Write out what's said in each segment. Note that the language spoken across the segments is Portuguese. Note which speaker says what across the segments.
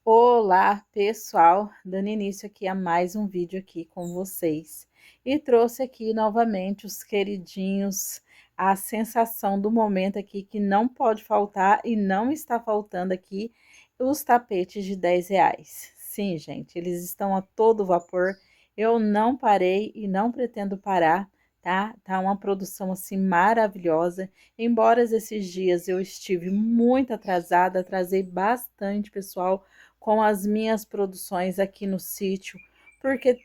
Speaker 1: Olá, pessoal, dando início aqui a mais um vídeo aqui com vocês. E trouxe aqui novamente os queridinhos, a sensação do momento aqui que não pode faltar e não está faltando aqui, os tapetes de R$ 10. Sim, gente, eles estão a todo vapor, eu não parei e não pretendo parar, tá? Tá uma produção assim maravilhosa, embora esses dias eu estive muito atrasada, atrasei bastante, pessoal, com as minhas produções aqui no sítio, porque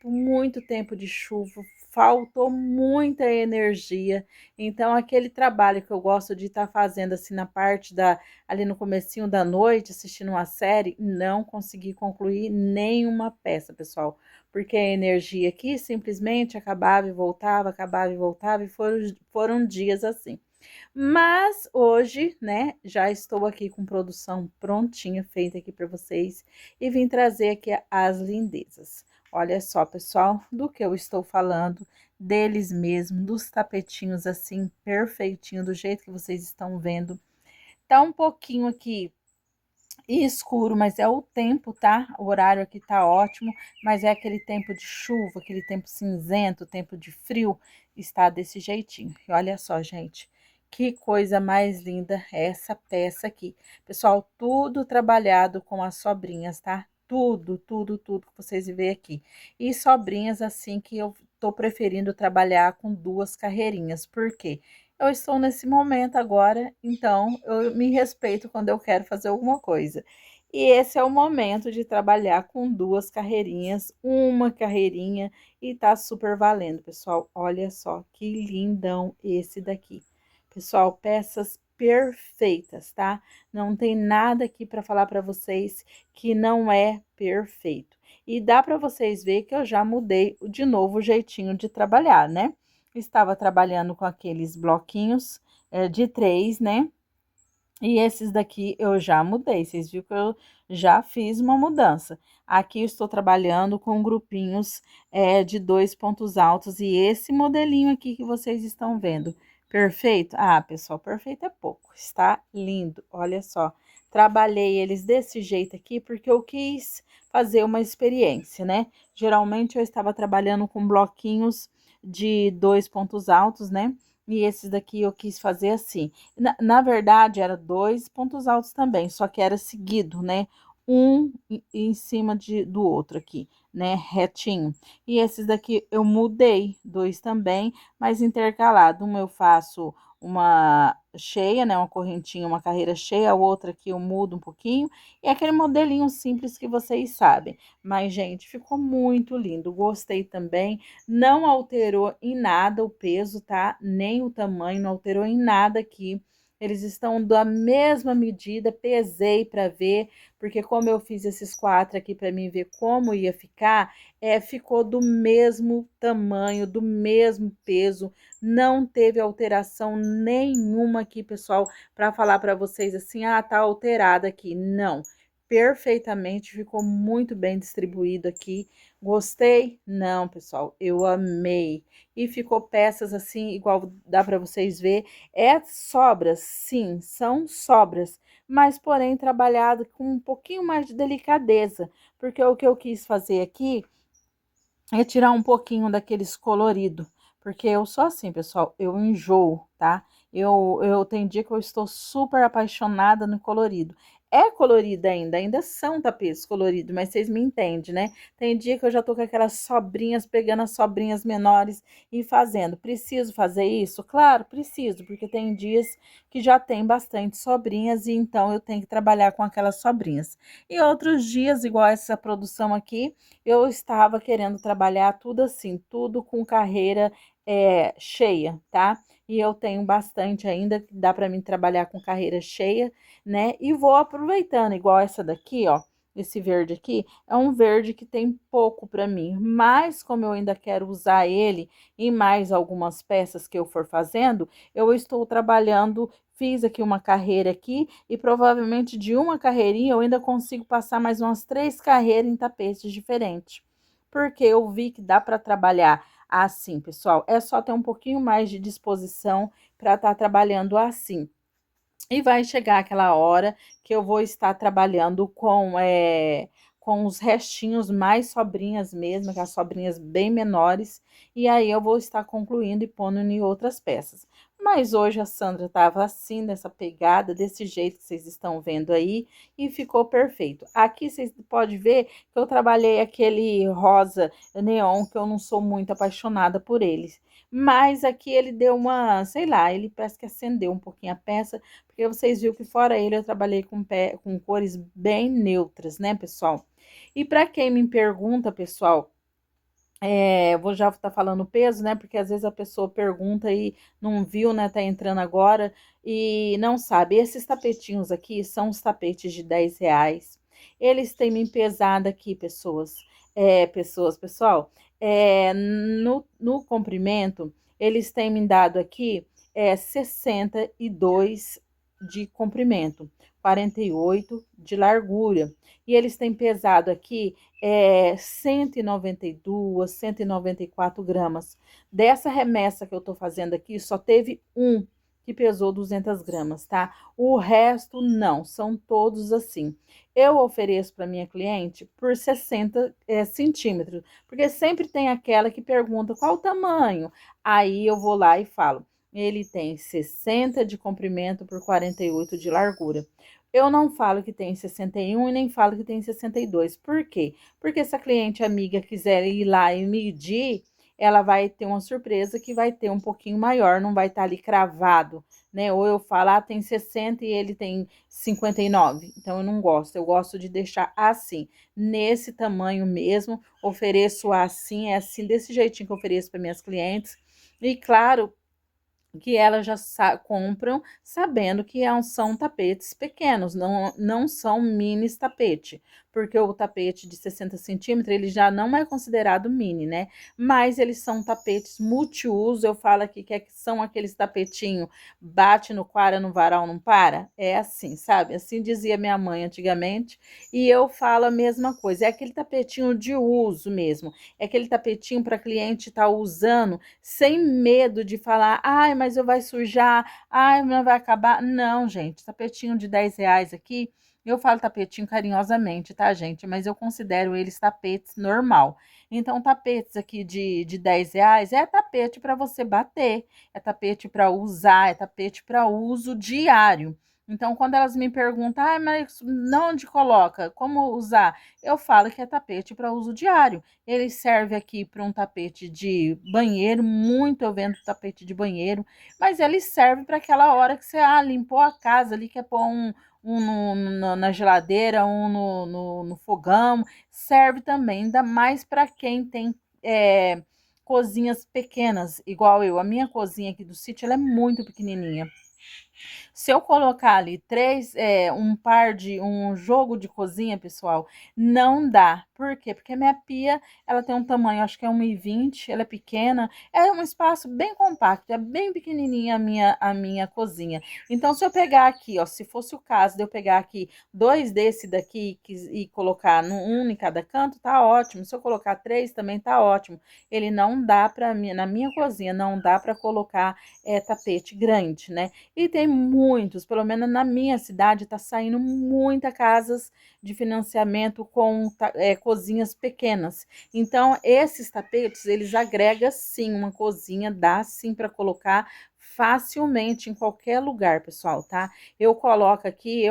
Speaker 1: muito tempo de chuva, faltou muita energia. Então aquele trabalho que eu gosto de estar fazendo assim na parte da ali no comecinho da noite, assistindo uma série, não consegui concluir nenhuma peça, pessoal, porque a energia aqui simplesmente acabava e voltava, e foram dias assim. Mas hoje, né, já estou aqui com produção prontinha, feita aqui para vocês, e vim trazer aqui as lindezas. Olha só, pessoal, do que eu estou falando, deles mesmo, dos tapetinhos assim, perfeitinho, do jeito que vocês estão vendo. Tá um pouquinho aqui escuro, mas é o tempo, tá? O horário aqui tá ótimo, mas é aquele tempo de chuva, aquele tempo cinzento, tempo de frio, está desse jeitinho. E olha só, gente, que coisa mais linda essa peça aqui. Pessoal, tudo trabalhado com as sobrinhas, tá? Tudo que vocês veem aqui. E sobrinhas assim que eu tô preferindo trabalhar com duas carreirinhas. Por quê? Eu estou nesse momento agora, então eu me respeito quando eu quero fazer alguma coisa. E esse é o momento de trabalhar com duas carreirinhas, uma carreirinha, e tá super valendo, pessoal. Olha só que lindão esse daqui. Pessoal, peças perfeitas, tá? Não tem nada aqui para falar para vocês que não é perfeito. E dá para vocês ver que eu já mudei de novo o jeitinho de trabalhar, né? Estava trabalhando com aqueles bloquinhos de 3, né? E esses daqui eu já mudei, vocês viram que eu já fiz uma mudança. Aqui eu estou trabalhando com grupinhos de 2 pontos altos, e esse modelinho aqui que vocês estão vendo, perfeito? Ah, pessoal, perfeito é pouco, está lindo, olha só. Trabalhei eles desse jeito aqui porque eu quis fazer uma experiência, né? Geralmente eu estava trabalhando com bloquinhos de 2 pontos altos, né? E esses daqui eu quis fazer assim. Na verdade, era 2 pontos altos também, só que era seguido, né? Um em cima do outro aqui, né? Retinho. E esses daqui eu mudei, dois também, mas intercalado. Uma eu faço uma cheia, né? Uma correntinha, uma carreira cheia, a outra aqui eu mudo um pouquinho. E aquele modelinho simples que vocês sabem. Mas, gente, ficou muito lindo. Gostei também. Não alterou em nada o peso, tá? Nem o tamanho, não alterou em nada aqui. Eles estão da mesma medida, pesei para ver, porque como eu fiz esses 4 aqui para mim ver como ia ficar, ficou do mesmo tamanho, do mesmo peso, não teve alteração nenhuma aqui, pessoal, para falar para vocês assim, ah, tá alterada aqui. Não, perfeitamente, ficou muito bem distribuído aqui. Gostei? Não, pessoal, eu amei. E ficou peças assim, igual dá para vocês ver. É sobras, sim, são sobras, mas porém trabalhado com um pouquinho mais de delicadeza, porque o que eu quis fazer aqui é tirar um pouquinho daqueles colorido, porque eu sou assim, pessoal, eu enjoo, tá? Eu tenho dia que eu estou super apaixonada no colorido. É colorido ainda, ainda são tapetes coloridos, mas vocês me entendem, né? Tem dia que eu já tô com aquelas sobrinhas, pegando as sobrinhas menores e fazendo. Preciso fazer isso? Claro, preciso, porque tem dias que já tem bastante sobrinhas e então eu tenho que trabalhar com aquelas sobrinhas. E outros dias, igual essa produção aqui, eu estava querendo trabalhar tudo assim, tudo com carreira cheia, tá? E eu tenho bastante ainda, dá para mim trabalhar com carreira cheia, né? E vou aproveitando, igual essa daqui, ó. Esse verde aqui é um verde que tem pouco para mim, mas como eu ainda quero usar ele em mais algumas peças que eu for fazendo, eu estou trabalhando. Fiz aqui uma carreira aqui e provavelmente de uma carreirinha eu ainda consigo passar mais umas 3 carreiras em tapetes diferentes. Porque eu vi que dá para trabalhar assim, pessoal. É só ter um pouquinho mais de disposição para estar trabalhando assim. E vai chegar aquela hora que eu vou estar trabalhando com os restinhos mais sobrinhas mesmo, aquelas sobrinhas bem menores, e aí eu vou estar concluindo e pondo em outras peças. Mas hoje a Sandra estava assim, dessa pegada, desse jeito que vocês estão vendo aí, e ficou perfeito. Aqui vocês podem ver que eu trabalhei aquele rosa neon, que eu não sou muito apaixonada por ele. Mas aqui ele deu uma, sei lá, ele parece que acendeu um pouquinho a peça, porque vocês viram que fora ele eu trabalhei com cores bem neutras, né, pessoal? E para quem me pergunta, pessoal, eu vou já estar falando peso, né? Porque às vezes a pessoa pergunta e não viu, né? Tá entrando agora e não sabe. Esses tapetinhos aqui são os tapetes de R$ 10. Eles têm me pesado aqui, pessoal. No comprimento, eles têm me dado aqui 62 de comprimento, 48 de largura. E eles têm pesado aqui 192, 194 gramas. Dessa remessa que eu tô fazendo aqui, só teve um que pesou 200 gramas, tá? O resto não, são todos assim. Eu ofereço para minha cliente por 60 centímetros, porque sempre tem aquela que pergunta qual o tamanho. Aí eu vou lá e falo, ele tem 60 de comprimento por 48 de largura. Eu não falo que tem 61 e nem falo que tem 62. Por quê? Porque se a cliente amiga quiser ir lá e medir, ela vai ter uma surpresa que vai ter um pouquinho maior, não vai estar ali cravado, né? Ou eu falar tem 60 e ele tem 59. Então eu não gosto, eu gosto de deixar assim, nesse tamanho mesmo, ofereço assim, é assim, desse jeitinho que eu ofereço para minhas clientes. E claro, que elas já compram sabendo que são tapetes pequenos, não são mini tapete, porque o tapete de 60 centímetros ele já não é considerado mini, né? Mas eles são tapetes multiuso. Eu falo aqui que são aqueles tapetinho bate no quara, no varal, não para. É assim, sabe? Assim dizia minha mãe antigamente, e eu falo a mesma coisa. É aquele tapetinho de uso mesmo, é aquele tapetinho para cliente estar usando sem medo de falar, ai, mas eu vai sujar, ai, não vai acabar. Não, gente, tapetinho de R$ 10 aqui, eu falo tapetinho carinhosamente, tá, gente? Mas eu considero eles tapetes normal. Então, tapetes aqui de R$ 10 é tapete para você bater, é tapete para usar, é tapete para uso diário. Então, quando elas me perguntam, ah, mas onde coloca? Como usar? Eu falo que é tapete para uso diário. Ele serve aqui para um tapete de banheiro, muito eu vendo tapete de banheiro, mas ele serve para aquela hora que você limpou a casa ali, quer pôr na geladeira, um no fogão, serve também, ainda mais para quem tem cozinhas pequenas, igual eu. A minha cozinha aqui do sítio ela é muito pequenininha. Se eu colocar ali um jogo de cozinha, pessoal, não dá. Por quê? Porque minha pia, ela tem um tamanho, acho que é 1,20, ela é pequena, é um espaço bem compacto, é bem pequenininha a minha cozinha. Então, se eu pegar aqui, ó, se fosse o caso de eu pegar aqui dois desse daqui e colocar um em cada canto, tá ótimo. Se eu colocar três, também tá ótimo. Ele não dá para mim, na minha cozinha, não dá para colocar tapete grande, né? E tem muitos, pelo menos na minha cidade, tá saindo muitas casas de financiamento com cozinhas pequenas. Então, esses tapetes, eles agregam sim uma cozinha, dá sim para colocar facilmente em qualquer lugar, pessoal, tá? Eu coloco aqui,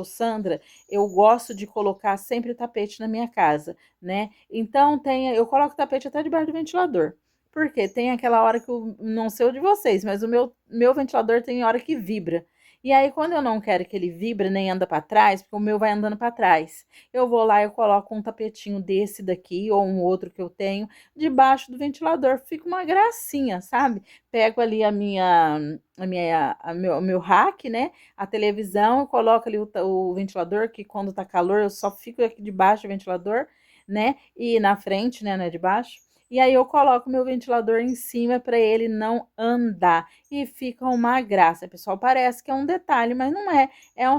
Speaker 1: Sandra, eu gosto de colocar sempre tapete na minha casa, né? Então, eu coloco tapete até debaixo do ventilador. Porque tem aquela hora que não sei o de vocês, mas o meu ventilador tem hora que vibra. E aí, quando eu não quero que ele vibre nem anda para trás, porque o meu vai andando para trás, eu vou lá e coloco um tapetinho desse daqui ou um outro que eu tenho debaixo do ventilador. Fica uma gracinha, sabe? Pego ali o meu rack, né? A televisão, eu coloco ali o ventilador, que quando tá calor eu só fico aqui debaixo do ventilador, né? E na frente, né? Não é debaixo. e aí eu coloco meu ventilador em cima para ele não andar e fica uma graça, pessoal. Parece que é um detalhe, mas não é.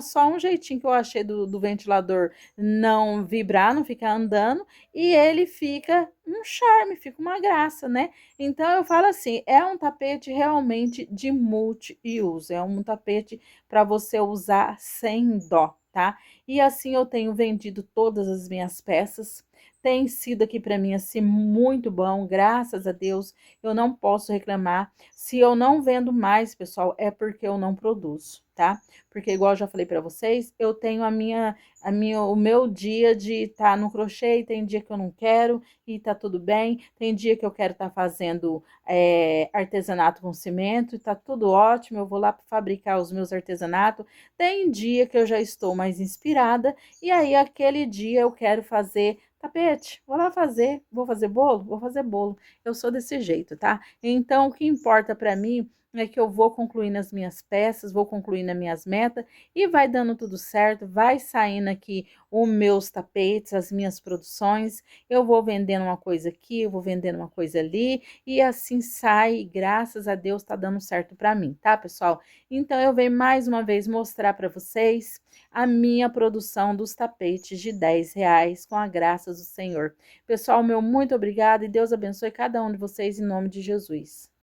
Speaker 1: Só um jeitinho que eu achei do ventilador não vibrar, não ficar andando, e ele fica um charme, fica uma graça, né? Então eu falo assim, é um tapete realmente de multi-uso, é um tapete para você usar sem dó, tá? E assim eu tenho vendido todas as minhas peças. Tem sido aqui para mim assim muito bom, graças a Deus. Eu não posso reclamar. Se eu não vendo mais, pessoal, é porque eu não produzo, tá? Porque igual eu já falei para vocês, eu tenho o meu dia de estar no crochê, e tem dia que eu não quero e tá tudo bem. Tem dia que eu quero estar fazendo artesanato com cimento e tá tudo ótimo. Eu vou lá fabricar os meus artesanatos. Tem dia que eu já estou mais inspirada e aí aquele dia eu quero fazer tapete. Vou lá fazer, vou fazer bolo? Vou fazer bolo. Eu sou desse jeito, tá? Então o que importa para mim é que eu vou concluindo as minhas peças, vou concluindo as minhas metas e vai dando tudo certo, vai saindo aqui os meus tapetes, as minhas produções, eu vou vendendo uma coisa aqui, eu vou vendendo uma coisa ali e assim sai, e graças a Deus tá dando certo para mim, tá, pessoal? Então eu venho mais uma vez mostrar para vocês a minha produção dos tapetes de R$ 10 com a graça do Senhor. Pessoal, meu muito obrigada e Deus abençoe cada um de vocês em nome de Jesus.